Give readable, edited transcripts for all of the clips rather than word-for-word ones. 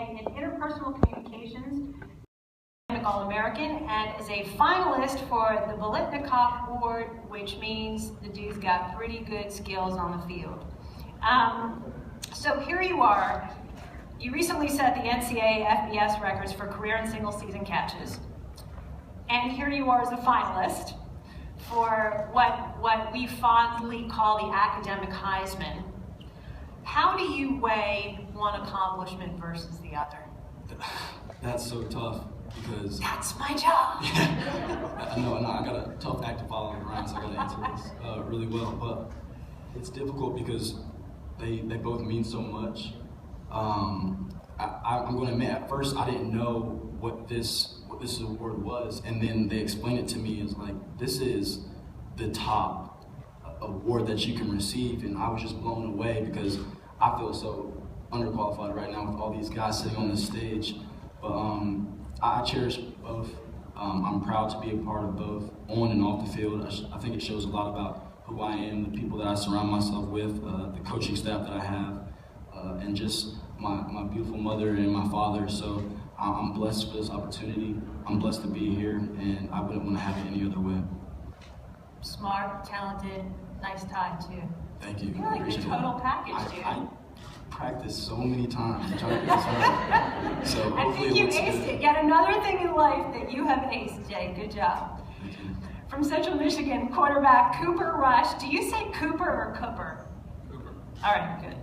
GPA in interpersonal communications, All-American, and is a finalist for the Bolitnikov Award, which means the dude's got pretty good skills on the field. So here you are. You recently set the NCAA FBS records for career and single season catches. And here you are as a finalist for what we fondly call the academic Heisman. How do you weigh one accomplishment versus the other? That's so tough because... That's my job! I know, I got a tough act to follow around, so I got to answer this really well. But it's difficult because they both mean so much. I'm going to admit, at first I didn't know what this award was, and then they explained it to me as like, this is the top award that you can receive, and I was just blown away because I feel so underqualified right now with all these guys sitting on this stage. But I cherish both. I'm proud to be a part of both on and off the field. I think it shows a lot about who I am, the people that I surround myself with, the coaching staff that I have, and just my beautiful mother and my father. So I'm blessed for this opportunity. I'm blessed to be here, and I wouldn't want to have it any other way. Smart, talented, nice tie too. Thank you. You're like the total package, dude. I practiced so many times to try to get this right. So I think you aced it. Yet another thing in life that you have aced, Jay. Good job. Thank you. From Central Michigan, quarterback Cooper Rush. Do you say Cooper or Cooper? Cooper. All right, good.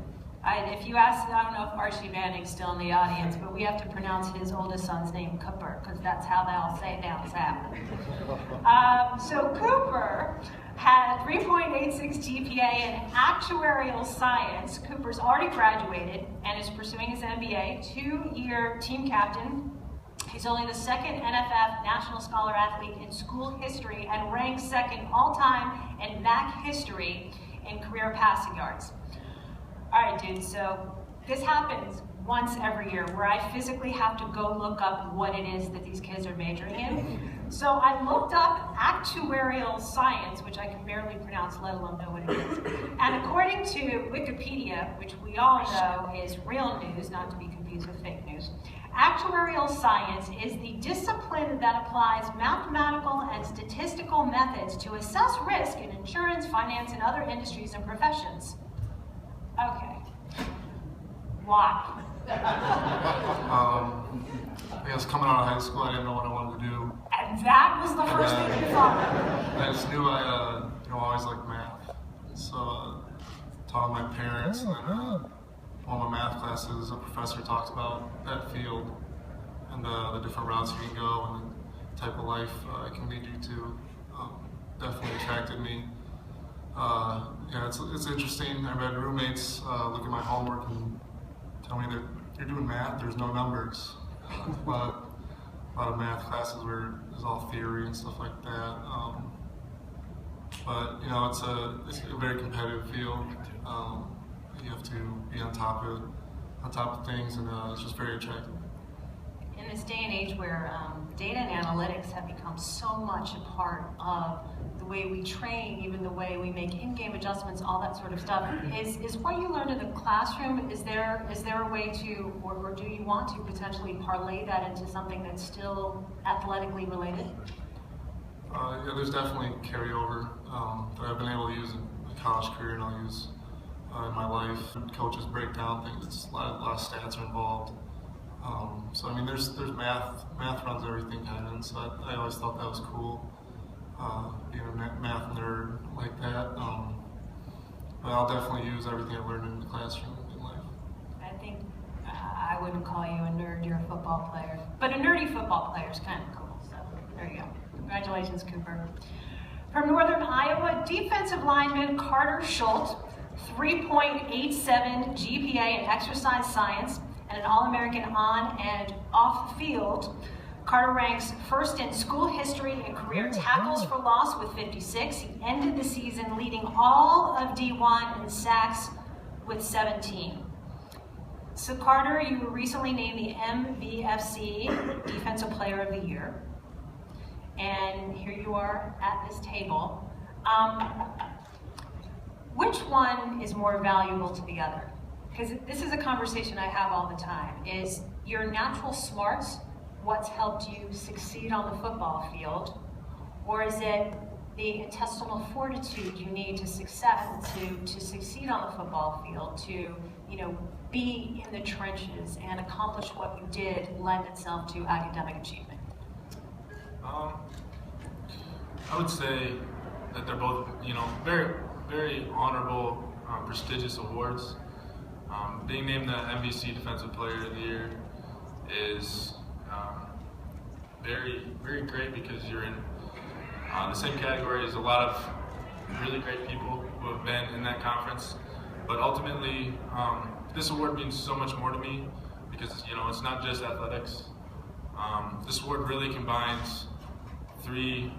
If you ask, I don't know if Archie Manning's still in the audience, but we have to pronounce his oldest son's name Cooper, because that's how they all say it down south. So Cooper had 3.86 GPA in actuarial science. Cooper's already graduated and is pursuing his MBA, 2-year team captain. He's only the second NFF National Scholar Athlete in school history and ranks second all-time in MAC history in career passing yards. All right, dude, so this happens once every year where I physically have to go look up what it is that these kids are majoring in. So I looked up actuarial science, which I can barely pronounce, let alone know what it is. And according to Wikipedia, which we all know is real news, not to be confused with fake news, actuarial science is the discipline that applies mathematical and statistical methods to assess risk in insurance, finance, and other industries and professions. Okay. Why? I guess coming out of high school, I didn't know what I wanted to do. And that was the first thing you thought of. I just knew I always liked math. So taught my parents, and one of my math classes, a professor talked about that field and the different routes you can go and the type of life it can lead you to. Definitely attracted me. Yeah, it's interesting. I've had roommates look at my homework and tell me that you're doing math, there's no numbers. A lot of math classes where there's all theory and stuff like that. But you know, it's a very competitive field. You have to be on top of things, and it's just very attractive. In this day and age where data and analytics have become so much a part of the way we train, even the way we make in-game adjustments, all that sort of stuff, is what you learned in the classroom, is there a way to, or do you want to potentially parlay that into something that's still athletically related? Yeah, there's definitely carryover that I've been able to use in my college career, and I'll use in my life. Coaches break down things, it's a lot of stats are involved. So I mean, there's math runs everything kind of, and so I always thought that was cool, being a math nerd like that. But I'll definitely use everything I've learned in the classroom in life. I think I wouldn't call you a nerd, you're a football player. But a nerdy football player is kind of cool, so there you go. Congratulations, Cooper. From Northern Iowa, defensive lineman Carter Schultz, 3.87 GPA in exercise science, and an All-American on and off the field. Carter ranks first in school history and career tackles for loss with 56. He ended the season leading all of D1 in sacks with 17. So Carter, you were recently named the MVFC Defensive Player of the Year. And here you are at this table. Which one is more valuable to the other? because this is a conversation I have all the time, is your natural smarts what's helped you succeed on the football field, or is it the intestinal fortitude you need to succeed on the football field, to be in the trenches and accomplish what you did lend itself to academic achievement? I would say that they're both, very, very honorable, prestigious awards. Being named the MVC Defensive Player of the Year is very, very great because you're in the same category as a lot of really great people who have been in that conference. But ultimately, this award means so much more to me because it's not just athletics. This award really combines three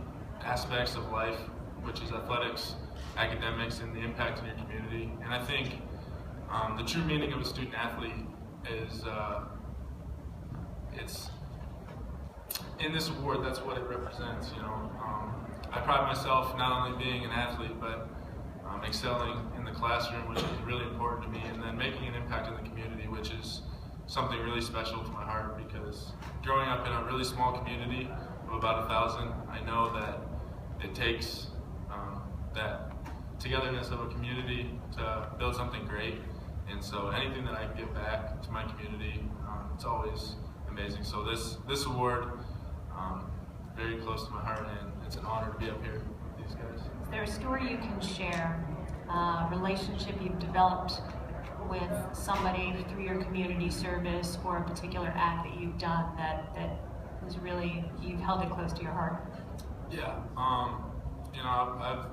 aspects of life, which is athletics, academics, and the impact in your community. And I think the true meaning of a student athlete is it's in this award. That's what it represents. I pride myself not only being an athlete, but excelling in the classroom, which is really important to me, and then making an impact in the community, which is something really special to my heart, because growing up in a really small community of about 1,000, I know that it takes that togetherness of a community to build something great. And so anything that I can give back to my community, it's always amazing. So this award, very close to my heart, and it's an honor to be up here with these guys. Is there a story you can share, relationship you've developed with somebody through your community service or a particular act that you've done that was really, you've held it close to your heart? Yeah, I've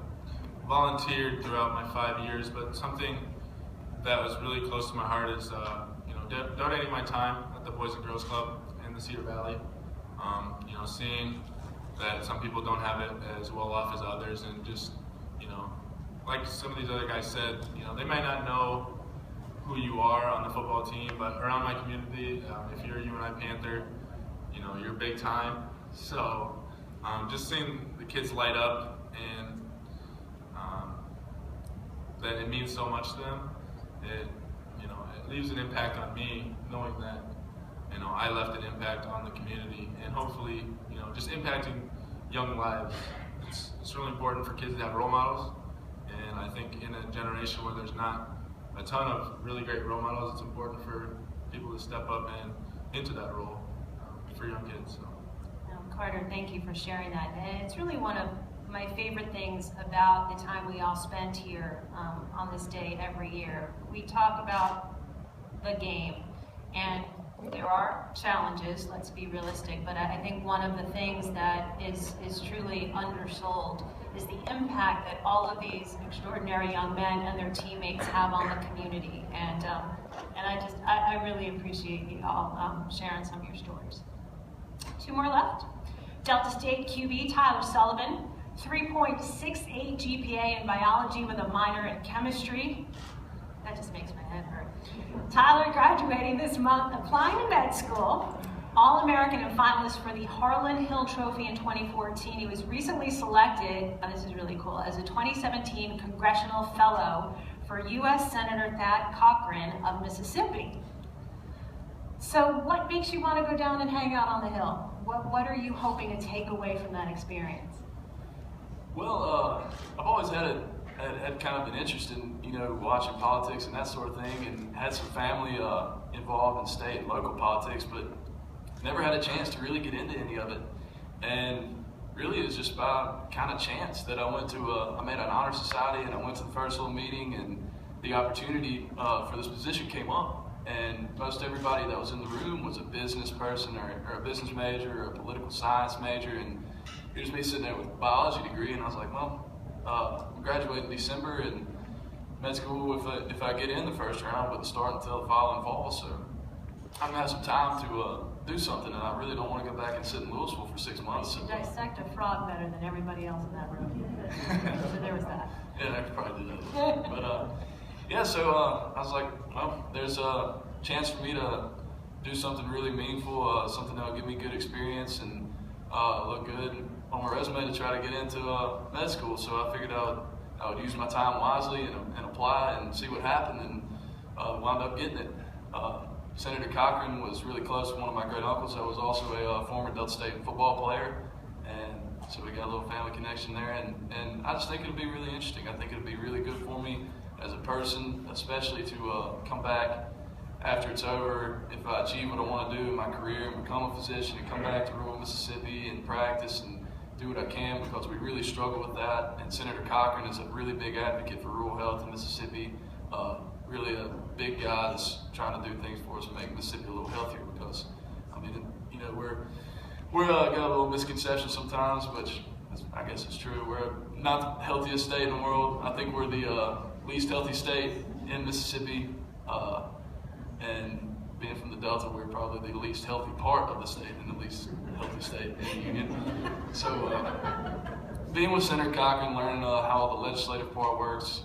volunteered throughout my 5 years, but something that was really close to my heart is, donating my time at the Boys and Girls Club in the Cedar Valley. Seeing that some people don't have it as well off as others, and just, like some of these other guys said, they might not know who you are on the football team, but around my community, if you're a UNI Panther, you're big time. So just seeing the kids light up and that it means so much to them, it leaves an impact on me, knowing that I left an impact on the community, and hopefully just impacting young lives. It's really important for kids to have role models, and I think in a generation where there's not a ton of really great role models, it's important for people to step up and into that role for young kids. So. Carter, thank you for sharing that. And it's really one of my favorite things about the time we all spend here on this day every year. We talk about the game, and there are challenges, let's be realistic, but I think one of the things that is truly undersold is the impact that all of these extraordinary young men and their teammates have on the community. And I really appreciate you all sharing some of your stories. 2 more left. Delta State QB Tyler Sullivan, 3.68 GPA in biology with a minor in chemistry. That just makes my head hurt. Tyler graduating this month, applying to med school, All-American and finalist for the Harlan Hill Trophy in 2014. He was recently selected, and this is really cool, as a 2017 Congressional Fellow for U.S. Senator Thad Cochran of Mississippi. So what makes you want to go down and hang out on the Hill? What are you hoping to take away from that experience? Well, I've always had kind of an interest in, watching politics and that sort of thing, and had some family involved in state and local politics, but never had a chance to really get into any of it. And really it was just by kind of chance that I went to, I made an honor society, and I went to the first little meeting, and the opportunity for this position came up. And most everybody that was in the room was a business person or a business major or a political science major, and here's me sitting there with a biology degree, and I was like, well, I graduate in December, and med school, if I get in the first round, wouldn't start until the following fall, so I'm gonna have some time to do something, and I really don't want to go back and sit in Louisville for 6 months. You dissect a frog better than everybody else in that room. So there was that. Yeah, I could probably do that. But yeah, so I was like, well, there's a chance for me to do something really meaningful, something that will give me good experience and look good on my resume to try to get into med school. So I figured I would use my time wisely and apply and see what happened. And wound up getting it. Senator Cochran was really close to one of my great uncles that was also a former Delta State football player, and so we got a little family connection there, and I just think it'll be really interesting. I think it'll be really good for me as a person, especially to come back after it's over, if I achieve what I want to do in my career and become a physician and come back to rural Mississippi and practice and do what I can, because we really struggle with that. And Senator Cochran is a really big advocate for rural health in Mississippi. Really a big guy that's trying to do things for us and make Mississippi a little healthier, because I mean, you know, we're got a little misconception sometimes, which I guess is true. We're not the healthiest state in the world. I think we're the least healthy state in Mississippi, and being from the Delta, we're probably the least healthy part of the state and the least healthy state in the union. So being with Senator Cochran, learning how the legislative part works,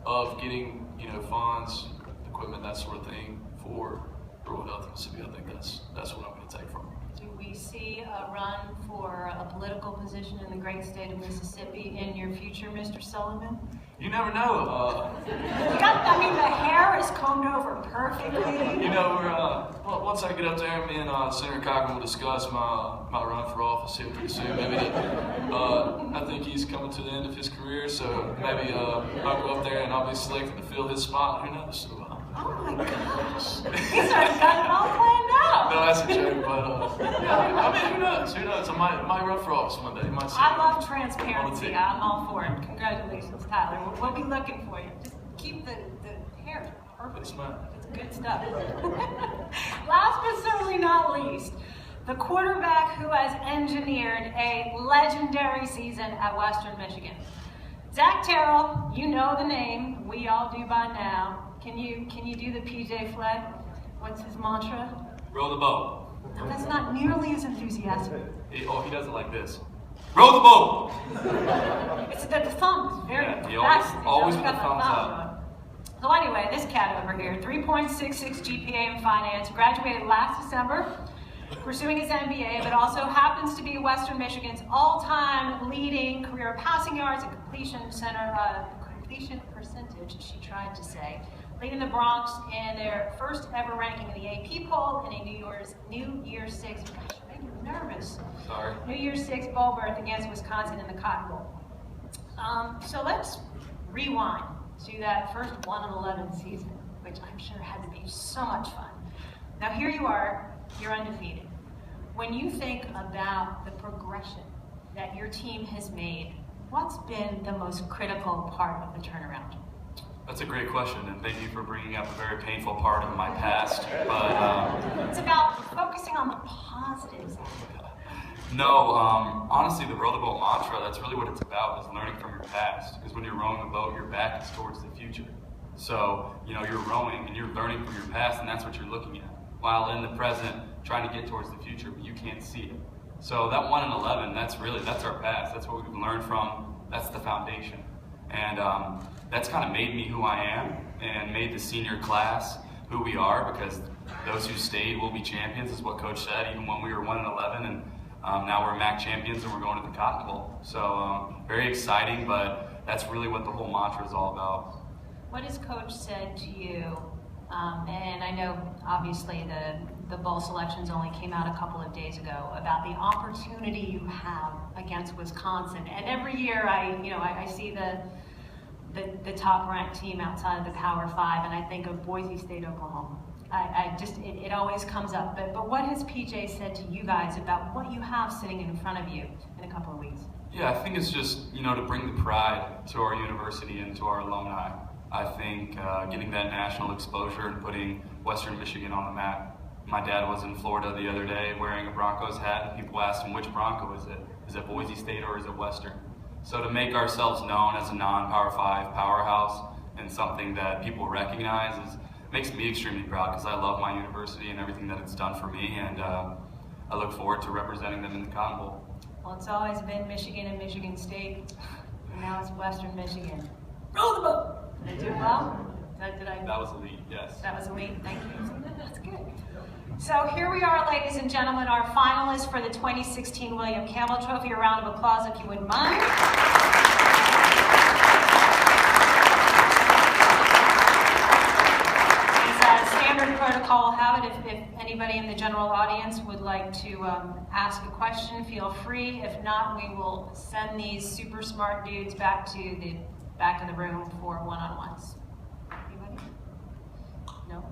of getting, you know, funds, equipment, that sort of thing for rural health in Mississippi, I think that's what I'm going to take from it. Do we see a run for a political position in the great state of Mississippi in your future, Mr. Sullivan? You never know. I mean, the hair is combed over perfectly. You know, well, once I get up there, me and Senator Cochran will discuss my run for office here pretty soon. Maybe I think he's coming to the end of his career, so maybe I'll go up there and I'll be selected to fill his spot. Who knows? So, oh my gosh, these are got it all planned out. No, that's a joke, but yeah, I mean, who knows? Who knows? I might run for office one day. You might see I love transparency. I'm all for it. Congratulations, Tyler. We'll be looking for you. Just keep the hair perfect. It's good stuff. Last but certainly not least, the quarterback who has engineered a legendary season at Western Michigan. Zach Terrell, you know the name. We all do by now. Can you do the PJ Fleck? What's his mantra? Row the boat. No, that's not nearly as enthusiastic. He does it like this. Row the boat! It's the thumb is very he always with the thumbs up. So anyway, this cat over here, 3.66 GPA in finance, graduated last December, pursuing his MBA, but also happens to be Western Michigan's all-time leading career passing yards and completion percentage, she tried to say, leading the Bronx in their first ever ranking in the AP poll in a New Year's 6, gosh, I'm making me nervous. Sorry. New Year's 6 bowl berth against Wisconsin in the Cotton Bowl. So let's rewind to that first 1-11 season, which I'm sure had to be so much fun. Now here you are, you're undefeated. When you think about the progression that your team has made, what's been the most critical part of the turnaround? That's a great question, and thank you for bringing up a very painful part of my past. But it's about focusing on the positives. No, honestly, the row the boat mantra, that's really what it's about, is learning from your past. Because when you're rowing the boat, your back is towards the future. So, you know, you're rowing and you're learning from your past, and that's what you're looking at. While in the present, trying to get towards the future, but you can't see it. So that 1-11, that's our past. That's what we've learned from. That's the foundation. And that's kind of made me who I am and made the senior class who we are, because those who stayed will be champions, is what Coach said, even when we were 1-11. And now we're MAC champions and we're going to the Cotton Bowl. So very exciting, but that's really what the whole mantra is all about. What has Coach said to you? And I know, obviously, the bowl selections only came out a couple of days ago, about the opportunity you have against Wisconsin. And every year, I see the top-ranked team outside of the Power 5, and I think of Boise State, Oklahoma. It always comes up. But what has PJ said to you guys about what you have sitting in front of you in a couple of weeks? Yeah, I think it's just, to bring the pride to our university and to our alumni. I think getting that national exposure and putting Western Michigan on the map. My dad was in Florida the other day wearing a Broncos hat, and people asked him, which Bronco is it? Is it Boise State or is it Western? So to make ourselves known as a non-Power 5 powerhouse and something that people recognize makes me extremely proud, because I love my university and everything that it's done for me, and I look forward to representing them in the Cotton Bowl. Well, it's always been Michigan and Michigan State, and now it's Western Michigan. Roll the boat! Did I do well? That was elite, yes. That was elite, thank you. That's good. So here we are, ladies and gentlemen, our finalists for the 2016 William Campbell Trophy. A round of applause if you wouldn't mind. standard protocol will have it. If anybody in the general audience would like to ask a question, feel free. If not, we will send these super smart dudes back to the back of the room for one-on-ones. Anybody? No?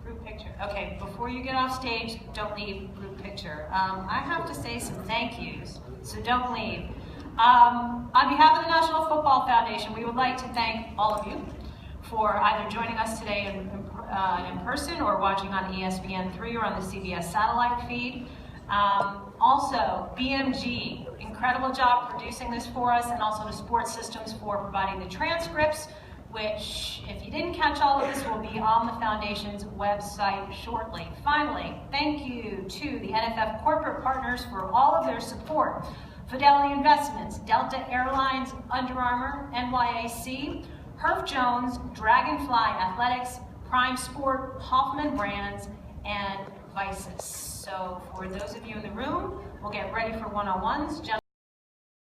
Group picture. Okay, before you get off stage, don't leave group picture. I have to say some thank yous, so don't leave. On behalf of the National Football Foundation, we would like to thank all of you for either joining us today in person or watching on ESPN3 or on the CBS satellite feed. Also, BMG, incredible job producing this for us, and also the Sports Systems for providing the transcripts, which, if you didn't catch all of this, will be on the Foundation's website shortly. Finally, thank you to the NFF corporate partners for all of their support. Fidelity Investments, Delta Airlines, Under Armour, NYAC, Herf Jones, Dragonfly Athletics, Prime Sport, Hoffman Brands, and Vices. So for those of you in the room, we'll get ready for one-on-ones.